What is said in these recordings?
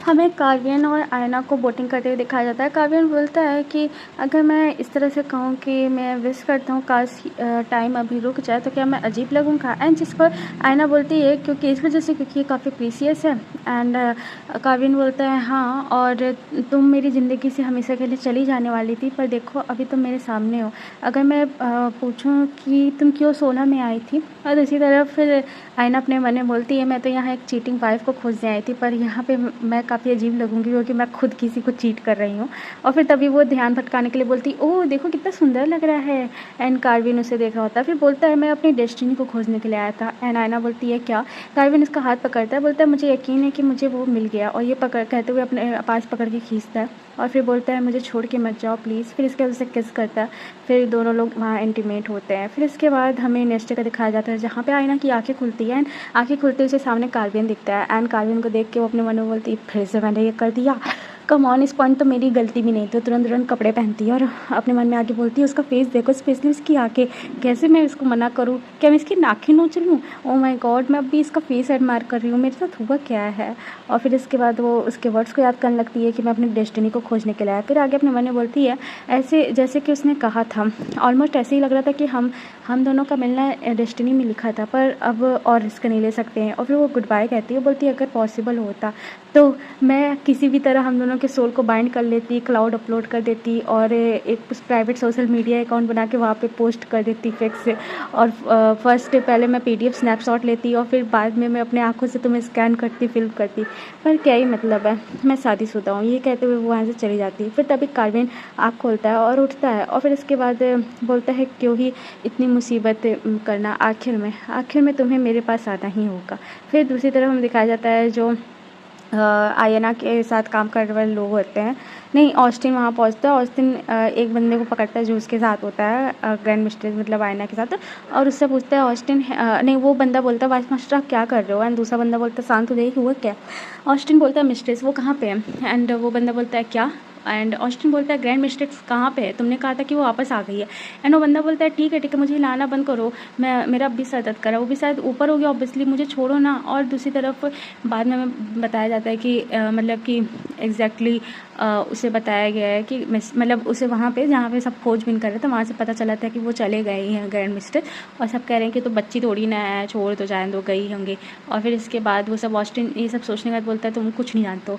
हमें काव्यन और आयना को बोटिंग करते हुए दिखाया जाता है। काव्यन बोलता है कि अगर मैं इस तरह से कहूँ कि मैं विश करता हूँ काश टाइम अभी रुक जाए तो क्या मैं अजीब लगूँगा। एंड जिस पर आयना बोलती है क्योंकि इस वजह से क्योंकि ये काफ़ी प्रीसियस है। एंड काव्यन बोलता है हाँ, और तुम मेरी ज़िंदगी से हमेशा के लिए चली जाने वाली थी, पर देखो अभी तुम मेरे सामने हो। अगर मैं पूछूँ कि तुम क्यों 16 में आई थी, और दूसरी तरफ फिर आयना अपने मन में बोलती है मैं तो यहाँ एक चीटिंग वाइफ को खोजने आई थी, पर यहाँ पे मैं काफ़ी अजीब लगूंगी क्योंकि मैं खुद किसी को चीट कर रही हूँ। और फिर तभी वो ध्यान भटकाने के लिए बोलती ओह देखो कितना सुंदर लग रहा है। एंड कार्विन उसे देख रहा होता है, फिर बोलता है मैं अपनी डेस्टिनी को खोजने के लिए आया था। एंड आयना बोलती है क्या। कार्विन उसका हाथ पकड़ता है, बोलता है मुझे यकीन है कि मुझे वो मिल गया, और ये पकड़ कहते हुए अपने पास पकड़ के खींचता है और फिर बोलता है मुझे छोड़ के मत जाओ प्लीज़। फिर इसके बाद उसे किस करता है, फिर दोनों लोग वहाँ इंटीमेट होते हैं। फिर इसके बाद हमें नेक्स्ट का दिखाया जाता है जहाँ पे आयना की आंखें खुलती हैं। एंड आंखें खुलते उसे सामने कार्विन दिखता है। एंड कार्विन को देख के वो अपने मन में बोलती फिर से मैंने ये कर दिया, कम ऑन, इस पॉइंट तो मेरी गलती भी नहीं थी। तुरंत तुरंत कपड़े पहनती है और अपने मन में आके बोलती है उसका फेस देखो, स्पेशली उसकी आंखें, कैसे मैं इसको मना करूँ, क्या मैं इसकी नाखें नोच लूँ। ओ माय गॉड, मैं अभी इसका फेस एडमायर कर रही हूँ, मेरे साथ हुआ क्या है। और फिर इसके बाद वो उसके वर्ड्स को याद करने लगती है कि मैं अपनी डेस्टिनी को खोजने के लिए आया। फिर आगे अपने मन में बोलती है ऐसे जैसे कि उसने कहा था, ऑलमोस्ट ऐसे ही लग रहा था कि हम दोनों का मिलना डेस्टिनी में लिखा था, पर अब और रिस्क नहीं ले सकते हैं। और फिर वो गुड बाय कहती है, बोलती है अगर पॉसिबल होता तो मैं किसी भी तरह हम दोनों के सोल को बाइंड कर लेती, क्लाउड अपलोड कर देती और एक प्राइवेट सोशल मीडिया अकाउंट बना के वहाँ पे पोस्ट कर देती फिक्स। और फर्स्ट पहले मैं PDF स्नैपशॉट लेती और फिर बाद में मैं अपने आंखों से तुम्हें स्कैन करती, फिल्म करती, पर क्या ही मतलब है, मैं शादीशुदा हूँ, ये कहते हुए वो वहाँ से चली जाती है। फिर तभी कार्विन आँख खोलता है और उठता है और फिर इसके बाद बोलता है क्यों ही इतनी मुसीबत करना, आखिर में तुम्हें मेरे पास आना ही होगा। फिर दूसरी तरफ हमें दिखाया जाता है जो आयना के साथ काम करने वाले लोग होते हैं, नहीं ऑस्टिन वहाँ पहुँचता है। ऑस्टिन एक बंदे को पकड़ता है जो उसके साथ होता है, ग्रैंड मिस्ट्रेस मतलब आयना के साथ, और उससे पूछता है ऑस्टिन नहीं, वो बंदा बोलता है वाइस मास्टर आप क्या कर रहे हो। एंड दूसरा बंदा बोलता है शांत हो जाइए, हुआ क्या। ऑस्टिन बोलता है मिस्ट्रेस वो कहाँ पे है। एंड वो बंदा बोलता है क्या। एंड ऑस्टिन बोलता है ग्रैंड मिस्ट्रेस कहाँ पे है, तुमने कहा था कि वो वापस आ गई है। एंड वो बंदा बोलता है ठीक है मुझे हिलाना बंद करो, मेरा भी सर दर्द करा, वो भी शायद ऊपर हो गया ऑब्वियसली, मुझे छोड़ो ना। और दूसरी तरफ बाद में बताया जाता है कि मतलब कि एग्जैक्टली उसे बताया गया है कि मतलब उसे वहाँ पे जहाँ पे सब खोजबीन कर रहे थे वहाँ से पता चला था कि वो चले गए हैं ग्रैंड मिस्ट्रेस, और सब कह रहे हैं कि तो बच्ची थोड़ी ना है, छोड़ तो जाए, दो गई होंगे। और फिर इसके बाद वो सब ऑस्टिन ये सब सोचने के बाद बोलता है तुम कुछ नहीं जानते हो।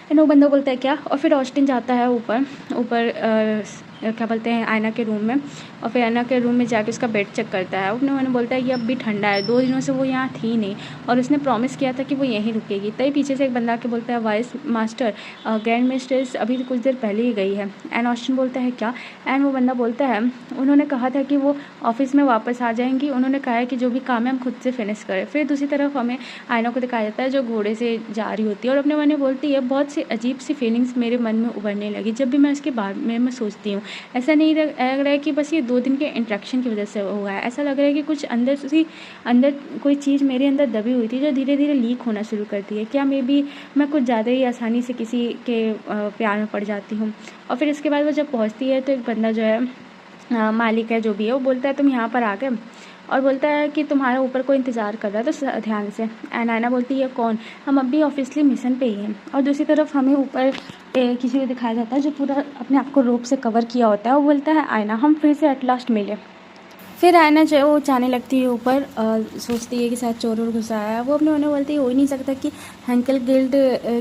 एंड वो बंदा बोलता है क्या। और फिर ऑस्टिन जाता है ऊपर ऊपर क्या बोलते हैं आयना के रूम में, और फिर आयना के रूम में जाके उसका बेड चेक करता है। उसने मैंने बोलता है ये अब भी ठंडा है, 2 दिनों से वो यहाँ थी नहीं और उसने प्रॉमिस किया था कि वो यहीं रुकेगी। तभी पीछे से एक बंदा के बोलता है वाइस मास्टर ग्रैंड मिस्ट्रेस अभी कुछ देर पहले ही गई है। एंड ऑस्टिन बोलता है क्या। एंड वो बंदा बोलता है उन्होंने कहा था कि वो ऑफिस में वापस आ जाएंगी, उन्होंने कहा है कि जो भी काम है हम खुद से फिनिश करें। फिर दूसरी तरफ हमें आयना को दिखाया जाता है जो घोड़े से जा रही होती है और अपने मन में बोलती है बहुत सी अजीब सी फीलिंग्स मेरे मन में उभरने लगी जब भी मैं उसके बारे में मैं सोचती हूँ। ऐसा नहीं लग रहा है कि बस ये 2 दिन के इंटरेक्शन की वजह से हुआ है, ऐसा लग रहा है कि कुछ अंदर कोई चीज़ मेरे अंदर दबी हुई थी जो धीरे धीरे लीक होना शुरू करती है। क्या मे बी मैं कुछ ज़्यादा ही आसानी से किसी के प्यार में पड़ जाती हूँ। और फिर इसके बाद वो जब पहुँचती है तो एक बंदा जो है मालिक है जो भी है वो बोलता है तुम यहाँ पर आ गए, और बोलता है कि तुम्हारा ऊपर कोई इंतज़ार कर रहा है तो ध्यान से। एंड आयना बोलती है कौन, हम अब भी ऑफिशियली मिशन पे ही हैं। और दूसरी तरफ हमें ऊपर किसी को दिखाया जाता है जो पूरा अपने आप को रोप से कवर किया होता है, वो बोलता है आयना हम फिर से एट लास्ट मिले। फिर आयना जो है वो जाने लगती है ऊपर, सोचती है कि शायद चोर घुसा है। वो अपने मन में बोलती है हो ही नहीं सकता कि हैंकल गिल्ड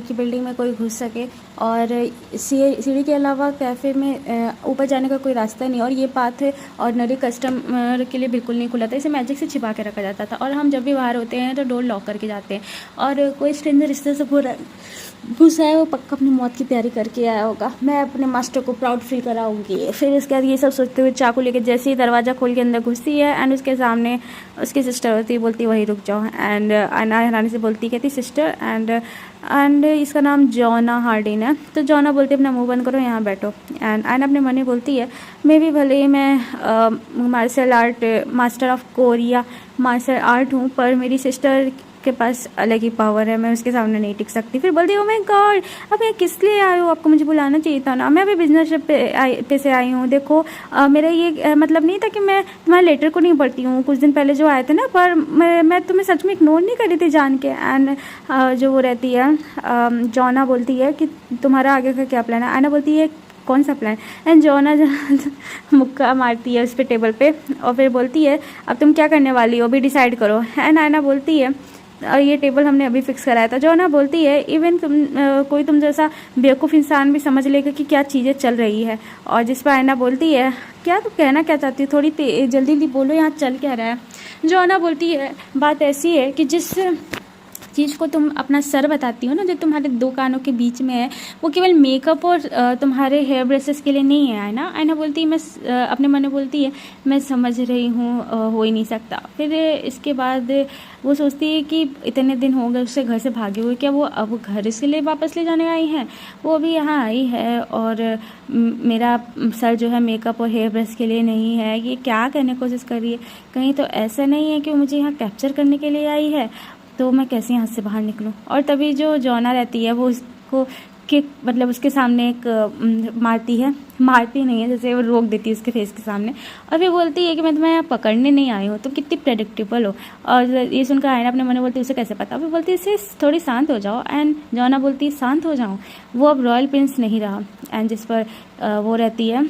की बिल्डिंग में कोई घुस सके, और सीढ़ी के अलावा कैफ़े में ऊपर जाने का कोई रास्ता नहीं, और ये पाथ ऑर्डिनरी कस्टमर के लिए बिल्कुल नहीं खुला था, इसे मैजिक से छिपा के रखा जाता था। और हम जब भी बाहर होते हैं तो डोर लॉक करके जाते हैं, और कोई स्ट्रेंजर इस तरह से पूरा घुसा है वो पक्का अपनी मौत की तैयारी करके आया होगा, मैं अपने मास्टर को प्राउड फील कराऊंगी। फिर इसके बाद ये सब सोचते हुए चाकू लेके जैसे ही दरवाज़ा खोल के अंदर घुसती है एंड उसके सामने उसकी सिस्टर होती है, बोलती है वही रुक जाओ। एंड आयना हैरानी से बोलती कहती सिस्टर, एंड इसका नाम जॉना हार्डिन है। तो जॉना बोलती है अपना मुंह बंद करो, यहाँ बैठो। एंड आयना अपने मन में बोलती है मैं भी भले ही मैं martial art master of Korea martial art हूँ, पर मेरी सिस्टर के पास अलग ही पावर है, मैं उसके सामने नहीं टिक सकती। फिर बोलती ओ माय गॉड, अब मैं किस लिए आई हूँ, आपको मुझे बुलाना चाहिए था ना, मैं अभी बिजनेस ट्रिप पे से आई हूँ। देखो मेरा ये मतलब नहीं था कि मैं तुम्हारे लेटर को नहीं पढ़ती हूँ, कुछ दिन पहले जो आए थे ना, पर मैं तुम्हें सच में इग्नोर नहीं कर रही थी जान के। एंड जो वो रहती है जॉना बोलती है कि तुम्हारा आगे का क्या प्लान है। आयना बोलती है कौन सा प्लान। एंड जॉना मुक्का मारती है उस पर टेबल पे और फिर बोलती है अब तुम क्या करने वाली हो, अभी डिसाइड करो। एंड आयना बोलती है और ये टेबल हमने अभी फिक्स कराया था। जॉना बोलती है इवन कोई तुम जैसा बेवकूफ़ इंसान भी समझ लेगा कि क्या चीज़ें चल रही है। और जिस पर आयना बोलती है क्या तुम कहना क्या चाहती हो, थोड़ी जल्दी जल्दी बोलो, यहाँ चल क्या रहा है। जॉना बोलती है बात ऐसी है कि जिस चीज़ को तुम अपना सर बताती हो ना, जो तुम्हारे दो कानों के बीच में है, वो केवल मेकअप और तुम्हारे हेयर ब्रशेस के लिए नहीं है ना। आयना बोलती है मैं अपने मन में बोलती है मैं समझ रही हूँ, हो ही नहीं सकता। फिर इसके बाद वो सोचती है कि इतने दिन हो गए उससे घर से भागे हुए, क्या वो अब घर इसलिए वापस ले जाने आई हैं। वो अभी यहाँ आई है और मेरा सर जो है मेकअप और हेयर ब्रश के लिए नहीं है। ये क्या करने की कोशिश कर रही है, कहीं तो ऐसा नहीं है कि वो मुझे यहाँ कैप्चर करने के लिए आई है, तो मैं कैसे यहाँ से बाहर निकलूँ। और तभी जो जॉना रहती है वो उसको कि मतलब उसके सामने एक मारती नहीं है, जैसे वो रोक देती है उसके फेस के सामने और फिर बोलती है कि मैं तुम्हें यहाँ पकड़ने नहीं आई हूँ, तो कितनी प्रेडिक्टेबल हो। और ये सुनकर आयना अपने मन में बोलती है उसे कैसे पता। फिर बोलती है इससे थोड़ी शांत हो जाओ। एंड जॉना बोलती है शांत हो जाऊँ, वो अब रॉयल प्रिंस नहीं रहा। एंड जिस पर वो रहती है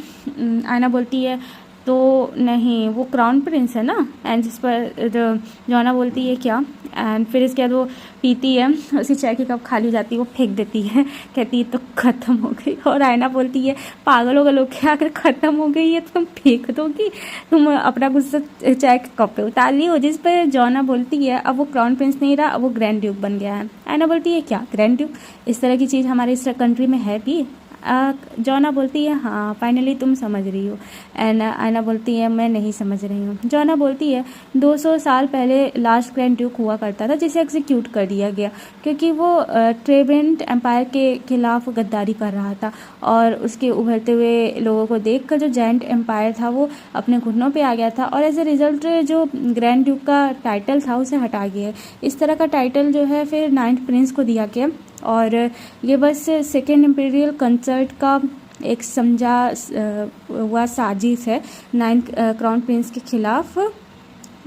आयना बोलती है तो नहीं वो क्राउन प्रिंस है ना। एंड जिस पर जॉना बोलती है क्या। एंड फिर इसके बाद वो पीती है, उसकी चाय की कप खाली हो जाती है, वो फेंक देती है, कहती है तो ख़त्म हो गई। और आयना बोलती है पागल हो गए लोग, क्या अगर ख़त्म हो गई है तो तुम फेंक दोगी, तुम अपना गुस्सा चाय के कप पे उतार ली हो। जिस पर जॉना बोलती है अब वो क्राउन प्रिंस नहीं रहा, अब वो ग्रैंड ड्यूक बन गया है। आयना बोलती है क्या ग्रैंड ड्यूक, इस तरह की चीज़ हमारे इस कंट्री में है भी। जॉना बोलती है हाँ फाइनली तुम समझ रही हो। एंड आयना बोलती है मैं नहीं समझ रही हूँ। जॉना बोलती है 200 साल पहले लास्ट ग्रैंड ड्यूक हुआ करता था जिसे एग्जीक्यूट कर दिया गया क्योंकि वो ट्रेबेंट एम्पायर के खिलाफ गद्दारी कर रहा था और उसके उभरते हुए लोगों को देखकर जो जायंट एम्पायर था वो अपने घुटनों पे आ गया था और एज ए रिजल्ट जो ग्रैंड ड्यूक का टाइटल था उसे हटा गया। इस तरह का टाइटल जो है फिर 9th प्रिंस को दिया गया और ये बस सेकेंड इम्पीरियल कंसर्ट का एक समझा हुआ साजिश है 9th क्राउन प्रिंस के खिलाफ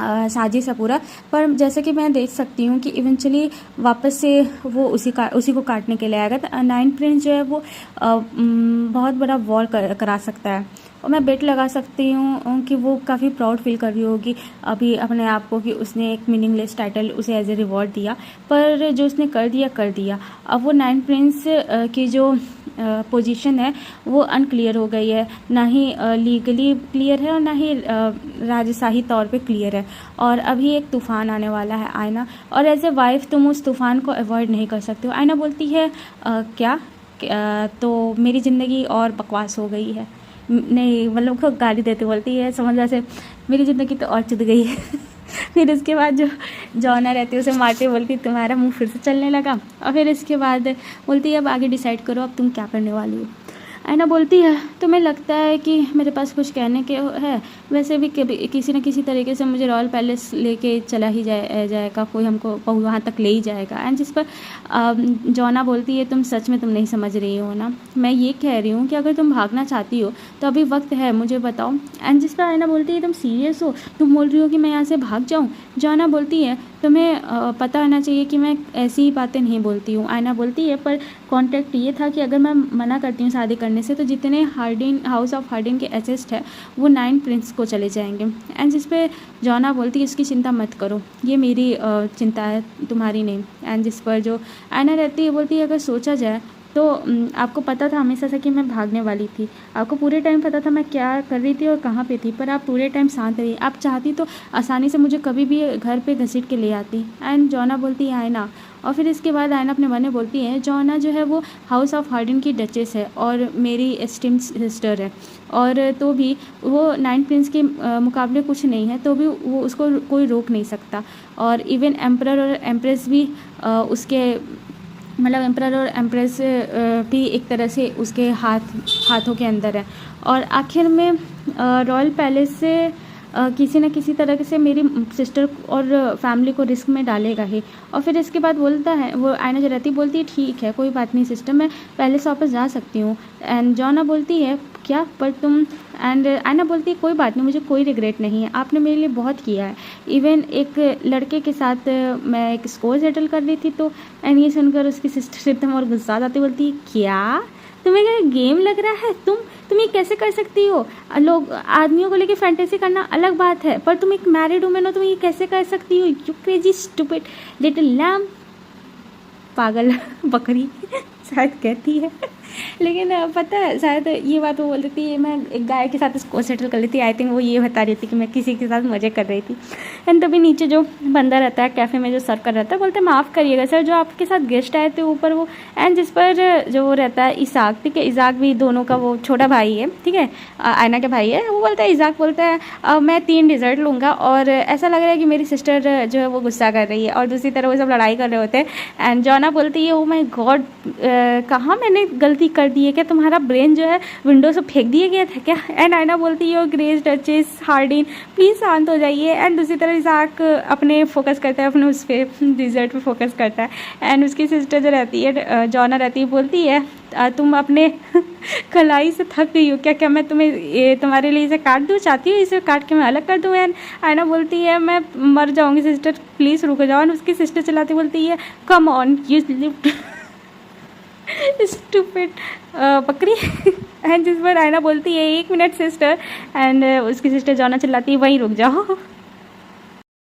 साजिश है पूरा। पर जैसे कि मैं देख सकती हूँ कि इवेंचुअली वापस से वो उसी को काटने के लिए आएगा। तो 9th प्रिंस जो है वो बहुत बड़ा वॉर करा सकता है और मैं बेट लगा सकती हूँ कि वो काफ़ी प्राउड फील कर रही होगी अभी अपने आप को कि उसने एक मीनिंगलेस टाइटल उसे एज ए रिवॉर्ड दिया, पर जो उसने कर दिया। अब वो 9th प्रिंस की जो पोजीशन है वो अनक्लियर हो गई है, ना ही लीगली क्लियर है और ना ही राजशाही तौर पे क्लियर है और अभी एक तूफ़ान आने वाला है आयना, और एज ए वाइफ तुम उस तूफ़ान को अवॉइड नहीं कर सकते हो। आयना बोलती है क्या तो मेरी ज़िंदगी और बकवास हो गई है, नहीं मतलब को गाली देते बोलती है समझ जैसे मेरी ज़िंदगी तो और चुद गई है। फिर इसके बाद जो जॉना रहती है उसे मारते बोलती तुम्हारा मुंह फिर से चलने लगा और फिर इसके बाद बोलती है अब आगे डिसाइड करो अब तुम क्या करने वाली हो। आयना बोलती है तुम्हें लगता है कि मेरे पास कुछ कहने के है, वैसे भी किसी न किसी तरीके से मुझे रॉयल पैलेस लेके चला ही जाएगा, कोई हमको वहाँ तक ले ही जाएगा। एंड जिस पर जॉना बोलती है तुम नहीं समझ रही हो ना, मैं ये कह रही हूँ कि अगर तुम भागना चाहती हो तो अभी वक्त है, मुझे बताओ। एंड जिस पर आयना बोलती है तुम सीरियस हो, तुम बोल रही हो कि मैं यहाँ से भाग जाऊँ। जॉना बोलती है तुम्हें पता होना चाहिए कि मैं ऐसी ही बातें नहीं बोलती हूँ। आयना बोलती है पर कॉन्ट्रैक्ट ये था कि अगर मैं मना करती हूँ शादी करने से तो जितने हाउस ऑफ हार्डिन के एसेट्स है वो 9th प्रिंस को चले जाएंगे। एंड जिस पे जॉना बोलती है इसकी चिंता मत करो, ये मेरी चिंता है तुम्हारी नहीं। एंड जिस पर जो आयना रहती है बोलती है अगर सोचा जाए तो आपको पता था हमेशा से कि मैं भागने वाली थी, आपको पूरे टाइम पता था मैं क्या कर रही थी और कहाँ पे थी, पर आप पूरे टाइम शांत रही। आप चाहती तो आसानी से मुझे कभी भी घर पे घसीट के ले आती। एंड जॉना बोलती है आयना, और फिर इसके बाद आयना अपने मन में बोलती है जॉना जो है वो हाउस ऑफ हार्डिन की डचेस है और मेरी एस्टीम्ड सिस्टर है, और तो भी वो 9th प्रिंस के मुकाबले कुछ नहीं है, तो भी वो उसको कोई रोक नहीं सकता। और इवन एम्परर और एम्प्रेस भी उसके मतलब एम्परर और एम्प्रेस भी एक तरह से उसके हाथों के अंदर है। और आखिर में रॉयल पैलेस से किसी न किसी तरह से मेरी सिस्टर और फैमिली को रिस्क में डालेगा ही। और फिर इसके बाद बोलता है, वो आयना जो रहती है बोलती है ठीक है कोई बात नहीं सिस्टर, मैं पहले से वापस जा सकती हूँ। एंड जॉना बोलती है क्या पर तुम, एंड आयना बोलती है कोई बात नहीं, मुझे कोई रिग्रेट नहीं है, आपने मेरे लिए बहुत किया है। इवन एक लड़के के साथ मैं एक स्कोर सेटल कर रही थी तो, एंड ये सुनकर उसकी सिस्टर एकदम और गुस्सा आती बोलती है क्या तुम्हें क्या गेम लग रहा है, तुम ये कैसे कर सकती हो? लोग आदमियों को लेके फैंटेसी करना अलग बात है, पर तुम एक मैरिड वुमेन हो, तुम ये कैसे कर सकती हो? You crazy stupid little lamb, पागल बकरी शायद कहती है। लेकिन पता है शायद ये बात वो बोल रही थी मैं एक गाय के साथ इसको सेटल कर लेती। आई थिंक वो ये बता रही थी कि मैं किसी के साथ मजे कर रही थी। एंड तभी नीचे जो बंदा रहता है कैफ़े में जो सर्व कर रहता है बोलते हैं माफ़ करिएगा सर, जो आपके साथ गेस्ट आए थे ऊपर वो, एंड जिस पर जो वो रहता है इसाक, ठीक है, इसाक भी दोनों का वो छोटा भाई है, ठीक है, आयना के भाई है। वो बोलता है, इसाक बोलता है मैं 3 डिज़र्ट लूँगा, और ऐसा लग रहा है कि मेरी सिस्टर जो है वो गुस्सा कर रही है, और दूसरी तरफ वो सब लड़ाई कर रहे होते हैं। एंड जॉना बोलती है ओ माय गॉड, कहाँ मैंने गलती कर दी है क्या, तुम्हारा ब्रेन जो है विंडो से फेंक दिया गया था क्या? एंड आयना बोलती है ग्रेस डचेस हार्डिन प्लीज़ शांत हो जाइए। एंड दूसरी तरफ इसाक अपने फोकस करता है, अपने उस पर डिज़र्ट पे फोकस करता है। एंड उसकी सिस्टर जो रहती है जॉना रहती है बोलती है तुम अपने कलाई से थक गई हो क्या, क्या मैं तुम्हारे लिए इसे काट दूँ, चाहती हूँ इसे काट के मैं अलग कर दूँ? एंड आयना बोलती है मैं मर जाऊँगी सिस्टर प्लीज़ रुक जाओ। एंड उसकी सिस्टर चलाती बोलती है come on you lift stupid बकरी। एंड जिस पर आयना बोलती है 1 मिनट सिस्टर, एंड उसकी सिस्टर जॉना चिल्लाती है वहीं रुक जाओ।